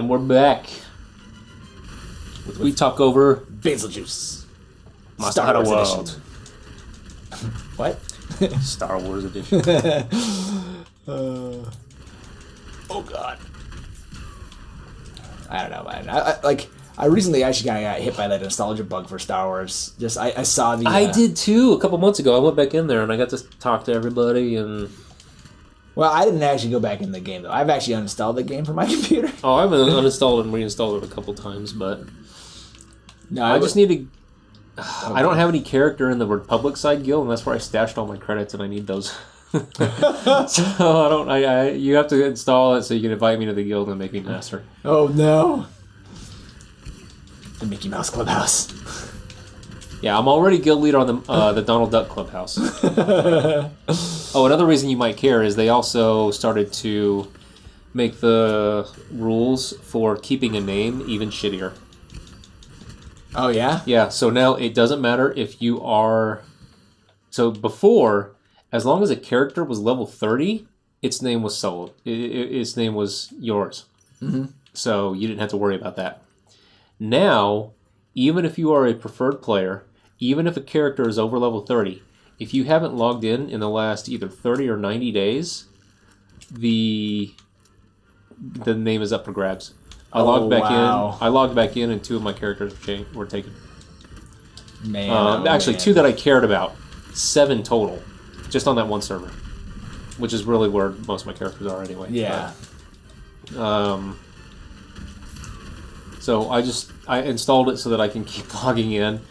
And we're back. We talk over Bazelgeuse. Monster Hunter World. Edition. What? Star Wars edition. Oh god. I don't know, man. I recently actually kind of got hit by that nostalgia bug for Star Wars. I saw the. I did too. A couple months ago, I went back in there and I got to talk to everybody. And Well, I didn't actually go back in the game though. I've actually uninstalled the game from my computer. oh, I've uninstalled and reinstalled it a couple times, but No, I just need to. I don't have any character in the Republic side guild, and that's where I stashed all my credits, and I need those. So I don't. You have to install it so you can invite me to the guild and make me master. Oh no. The Mickey Mouse Clubhouse. Yeah, I'm already guild leader on the Donald Duck Clubhouse. Oh, another reason you might care is they also started to make the rules for keeping a name even shittier. Oh yeah? Yeah, so now it doesn't matter if you are... So before, as long as a character was level 30, its name was sold. Its name was yours. Mm-hmm. So you didn't have to worry about that. Now, even if you are a preferred player, even if a character is over level 30, if you haven't logged in the last either 30 or 90 days, the name is up for grabs. I logged back in, and two of my characters were taken. Man, actually, two that I cared about. 7 total, just on that one server, which is really where most of my characters are anyway. Yeah. But, so I installed it so that I can keep logging in.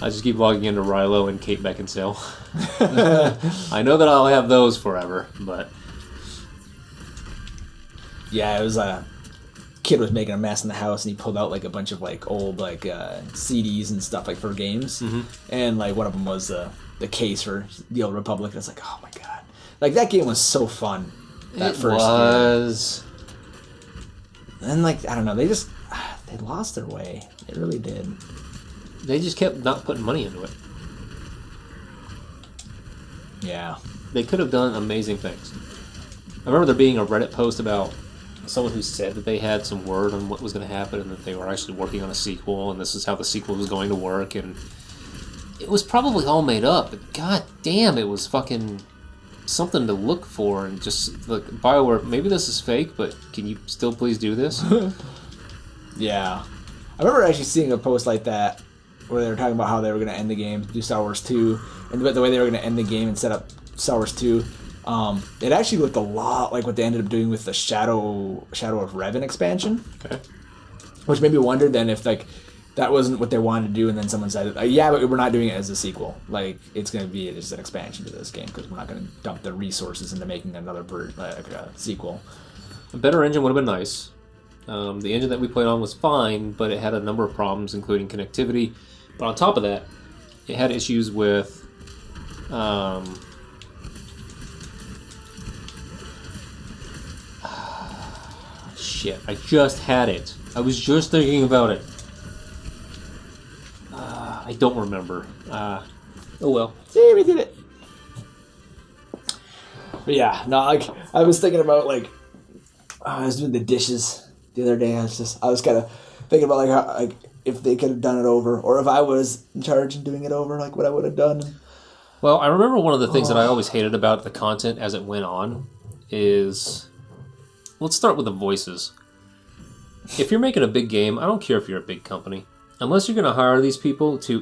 I just keep logging into Riylo and Kate Beckinsale. I know that I'll have those forever, but yeah, it was a kid was making a mess in the house, and he pulled out like a bunch of like old like CDs and stuff like for games, and like one of them was the case for the Old Republic. And I was like, oh my god, like that game was so fun. That first was. Year. And like I don't know, they lost their way. They really did. They just kept not putting money into it. Yeah. They could have done amazing things. I remember there being a Reddit post about someone who said that they had some word on what was going to happen and that they were actually working on a sequel and this is how the sequel was going to work, and it was probably all made up, but god damn, it was fucking something to look for. And just like BioWare, maybe this is fake, but can you still please do this? Yeah. I remember actually seeing a post like that where they were talking about how they were going to end the game, do Star Wars 2, and the way they were going to end the game and set up Star Wars 2. It actually looked a lot like what they ended up doing with the Shadow of Revan expansion. Okay. Which made me wonder then if like that wasn't what they wanted to do, and then someone said, yeah, but we're not doing it as a sequel. Like it's going to be just an expansion to this game because we're not going to dump the resources into making another sequel. A better engine would have been nice. The engine that we played on was fine, but it had a number of problems, including connectivity. But on top of that, it had issues with shit, I just had it. I was just thinking about it. I don't remember. Oh well. See, we did it. But yeah, no, like I was thinking about like I was doing the dishes the other day. I was kind of thinking about like how like if they could have done it over, or if I was in charge and doing it over, like what I would have done. Well, I remember one of the things that I always hated about the content as it went on is, let's start with the voices. If you're making a big game, I don't care if you're a big company, unless you're going to hire these people to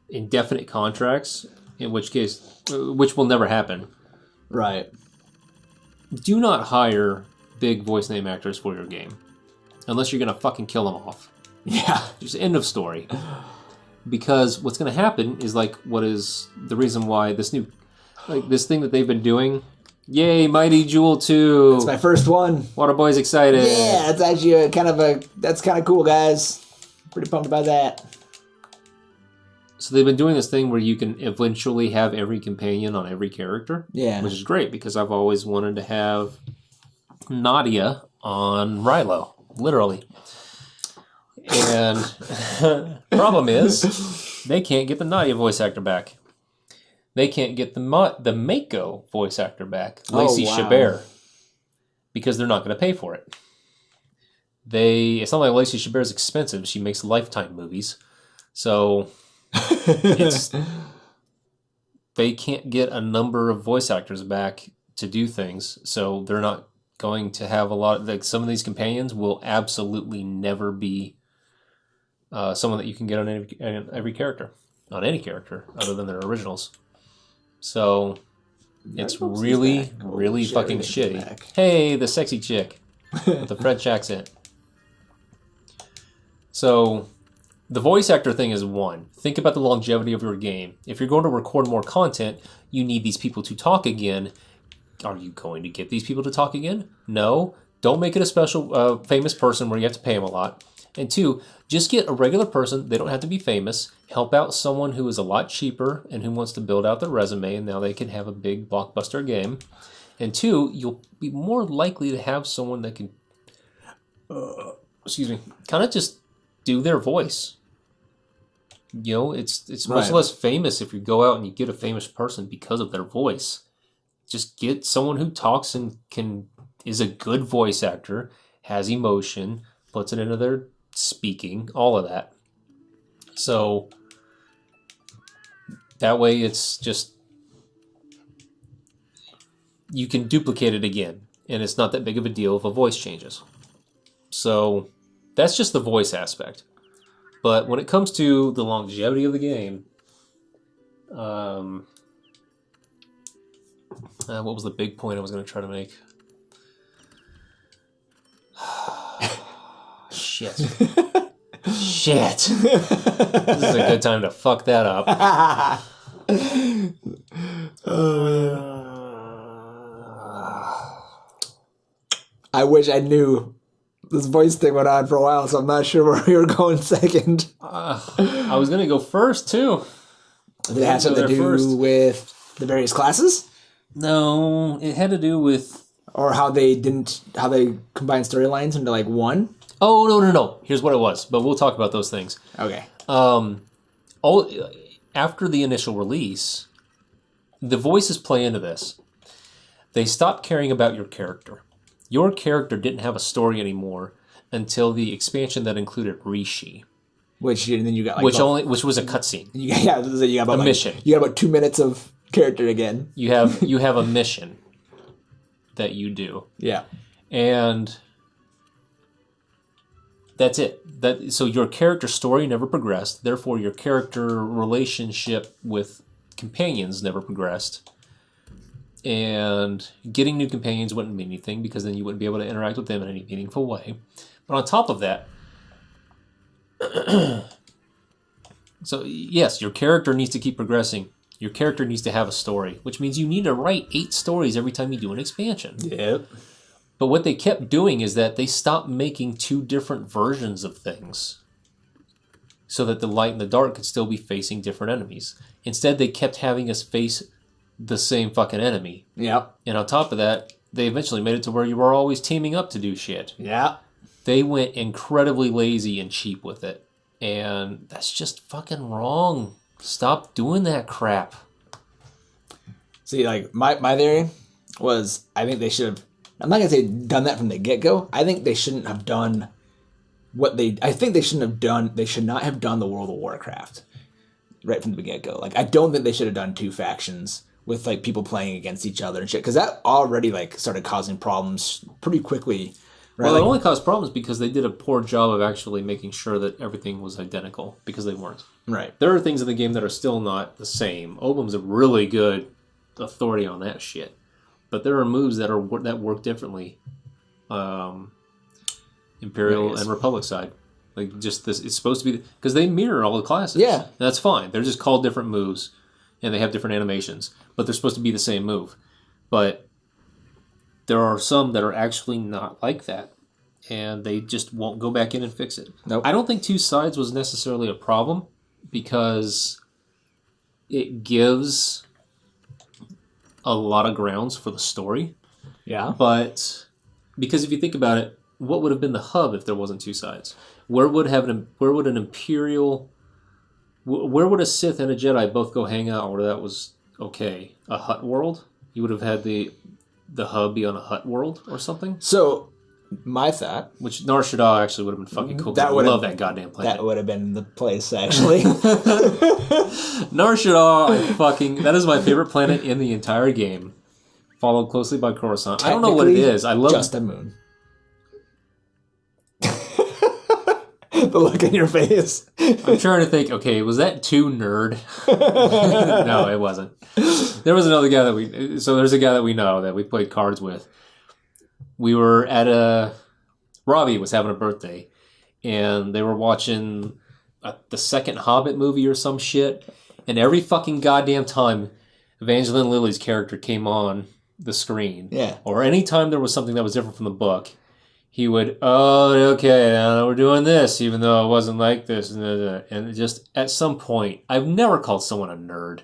indefinite contracts, in which case, which will never happen. Right. Do not hire big voice name actors for your game, unless you're going to fucking kill them off. Yeah. Just end of story. Because what's going to happen is like what is the reason why this thing that they've been doing. Yay, Mighty Jewel 2. It's my first one. Waterboy's excited. Yeah, it's actually that's kind of cool, guys. Pretty pumped about that. So they've been doing this thing where you can eventually have every companion on every character. Yeah. Which is great because I've always wanted to have Nadia on Riylo. Literally. And problem is, they can't get the Nadia voice actor back. They can't get the Mako voice actor back, Lacey Chabert, because they're not going to pay for it. It's not like Lacey Chabert is expensive. She makes Lifetime movies. So they can't get a number of voice actors back to do things. So they're not going to have a lot. Like some of these companions will absolutely never be someone that you can get on every character, on any character other than their originals. So it's really, really fucking shitty. Hey, the sexy chick with the French accent. So the voice actor thing is one. Think about the longevity of your game. If you're going to record more content, you need these people to talk again. Are you going to get these people to talk again? No. Don't make it a special famous person where you have to pay them a lot. And two, just get a regular person. They don't have to be famous. Help out someone who is a lot cheaper and who wants to build out their resume, and now they can have a big blockbuster game. And two, you'll be more likely to have someone that can, kind of just do their voice. You know, it's much less famous if you go out and you get a famous person because of their voice. Just get someone who talks and is a good voice actor, has emotion, puts it into their speaking, all of that. So that way it's just, you can duplicate it again, and it's not that big of a deal if a voice changes. So that's just the voice aspect. But when it comes to the longevity of the game, what was the big point I was going to try to make? Shit. Shit. This is a good time to fuck that up. I wish I knew. This voice thing went on for a while, so I'm not sure where we were going second. I was going to go first, too. Did it have something to do with the various classes? No, it had to do with... Or how they combined storylines into, like, one? Oh, no. Here's what it was, but we'll talk about those things. Okay. After the initial release, the voices play into this. They stopped caring about your character. Your character didn't have a story anymore until the expansion that included Rishi. Which then you got like which was a cutscene. You got about a mission. You got about 2 minutes of character again. You have a mission that you do. Yeah. And that's it. So your character story never progressed. Therefore, your character relationship with companions never progressed. And getting new companions wouldn't mean anything because then you wouldn't be able to interact with them in any meaningful way. But on top of that, so yes, your character needs to keep progressing. Your character needs to have a story, which means you need to write 8 stories every time you do an expansion. Yep. But what they kept doing is that they stopped making 2 different versions of things so that the light and the dark could still be facing different enemies. Instead, they kept having us face the same fucking enemy. Yep. And on top of that, they eventually made it to where you were always teaming up to do shit. Yeah. They went incredibly lazy and cheap with it. And that's just fucking wrong. Stop doing that crap. See, like, my theory was I think they should have, I'm not going to say done that from the get-go. I think they shouldn't have done I think they should not have done the World of Warcraft right from the get-go. Like, I don't think they should have done 2 factions with, like, people playing against each other and shit. Because that already, like, started causing problems pretty quickly. Right? Well, it only caused problems because they did a poor job of actually making sure that everything was identical. Because they weren't. Right. There are things in the game that are still not the same. Obum's a really good authority on that shit. But there are moves that work differently. Imperial and Republic side. Like, just this, it's supposed to be... Because they mirror all the classes. Yeah. That's fine. They're just called different moves. And they have different animations. But they're supposed to be the same move. But there are some that are actually not like that. And they just won't go back in and fix it. Nope. I don't think 2 sides was necessarily a problem. Because it gives a lot of grounds for the story. Yeah. But because if you think about it, what would have been the hub if there wasn't 2 sides? Where would an Imperial... Where would a Sith and a Jedi both go hang out where that was okay? A Hutt world? You would have had the hub be on a Hutt world or something? So, My thought. Which Nar Shaddaa actually would have been fucking cool. I love that goddamn planet. That would have been the place, actually. Nar Shaddaa, that is my favorite planet in the entire game. Followed closely by Coruscant. I don't know what it is. I love just a moon. The look in your face. I'm trying to think, okay, was that too nerd? No, it wasn't. There was another guy there's a guy that we know that we played cards with. We were at Robbie was having a birthday, and they were watching the second Hobbit movie or some shit, and every fucking goddamn time Evangeline Lilly's character came on the screen, or any time there was something that was different from the book, he would, okay, now we're doing this, even though it wasn't like this. And just, at some point, I've never called someone a nerd.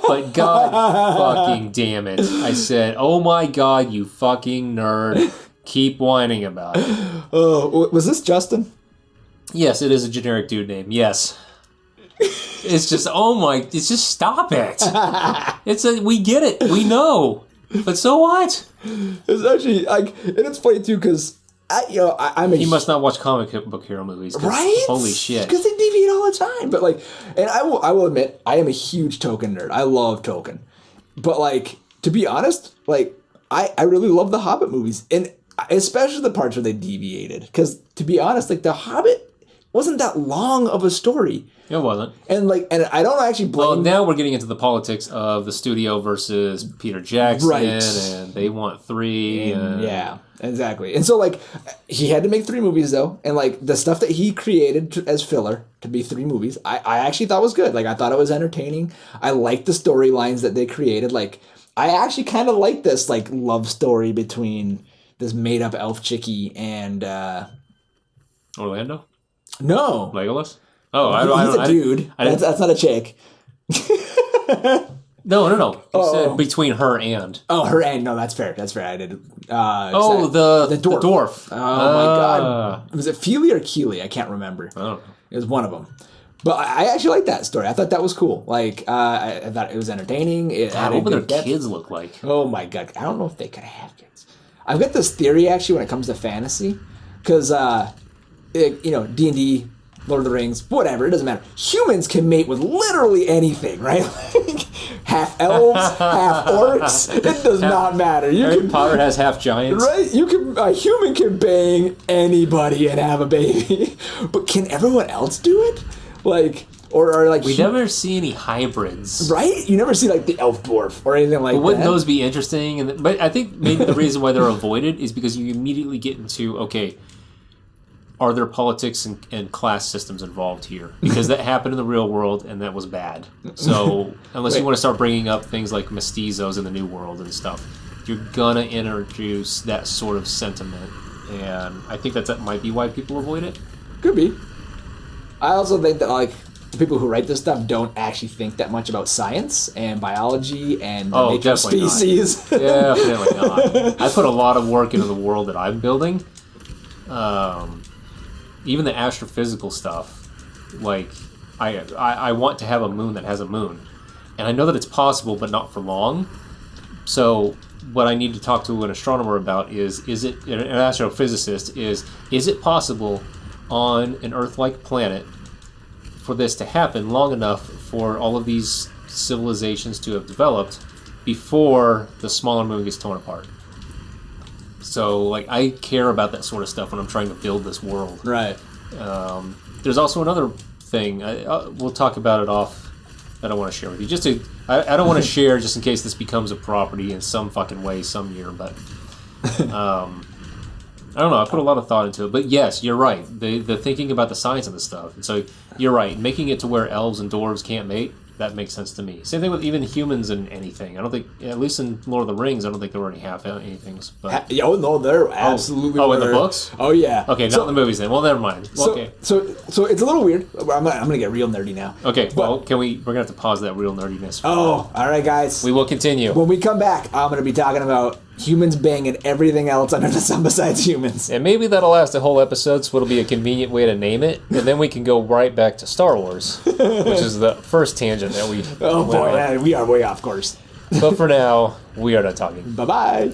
But God fucking damn it. I said, oh my God, you fucking nerd. Keep whining about it. Oh, was this Justin? Yes, it is a generic dude name. Yes. It's just, it's just stop it. We get it. We know. But so what? It's actually, and it's funny too, because he must not watch comic book hero movies. Right? Holy shit. Because they deviate all the time. But and I will admit, I am a huge Tolkien nerd. I love Tolkien. But to be honest, I really love the Hobbit movies. And especially the parts where they deviated. Because to be honest, the Hobbit wasn't that long of a story. It wasn't. And I don't actually blame... Well, now we're getting into the politics of the studio versus Peter Jackson, and they want 3. Yeah, exactly. And so, he had to make 3 movies, though, and, the stuff that he created as filler to be 3 movies, I actually thought was good. I thought it was entertaining. I liked the storylines that they created. I actually kind of liked this, love story between this made-up elf chickie and... Orlando? No. Legolas? Oh, he's a dude. That's not a chick. No. You said between her and. Oh, her and. No, that's fair. I did. The dwarf. Oh, my God. Was it Feely or Keely? I can't remember. I don't know. It was one of them. But I actually liked that story. I thought that was cool. I thought it was entertaining. What would their kids look like? Oh, my God. I don't know if they could have kids. I've got this theory, actually, when it comes to fantasy. Because, D&D... Lord of the Rings, whatever, it doesn't matter. Humans can mate with literally anything, right? Half elves, half orcs. It does not matter. Harry Potter has half giants. Right? A human can bang anybody and have a baby. But can everyone else do it? We never see any hybrids. Right? You never see the elf dwarf or anything like that. Wouldn't those be interesting? But I think maybe the reason why they're avoided is because you immediately get into, are there politics and class systems involved here? Because that happened in the real world, and that was bad. So unless you want to start bringing up things like mestizos in the New World and stuff, you're gonna introduce that sort of sentiment, and I think that might be why people avoid it. Could be. I also think that the people who write this stuff don't actually think that much about science and biology and the nature of species. Not. Definitely not. I put a lot of work into the world that I'm building. Even the astrophysical stuff, I want to have a moon that has a moon. And I know that it's possible, but not for long. So what I need to talk to an astronomer about is it, an astrophysicist, is it possible on an Earth-like planet for this to happen long enough for all of these civilizations to have developed before the smaller moon gets torn apart? So, I care about that sort of stuff when I'm trying to build this world. Right. There's also another thing. We'll talk about it off that I want to share with you. I don't want to share just in case this becomes a property in some fucking way some year, but... I don't know. I put a lot of thought into it. But yes, you're right. The thinking about the science of this stuff. And so, you're right. Making it to where elves and dwarves can't mate, that makes sense to me. Same thing with even humans and anything. I don't think, at least in Lord of the Rings, I don't think there were any half anythings. But no, there absolutely were. In the books? Oh, yeah. Okay, not in the movies then. Well, never mind. Okay. So it's a little weird. I'm gonna get real nerdy now. Okay, we're gonna have to pause that real nerdiness. All right, guys. We will continue. When we come back, I'm gonna be talking about humans banging everything else under the sun besides humans. And maybe that'll last a whole episode, so it'll be a convenient way to name it, and then we can go right back to Star Wars, which is the first tangent that we... Oh boy, we are way off course. But for now, we are done talking. Bye-bye.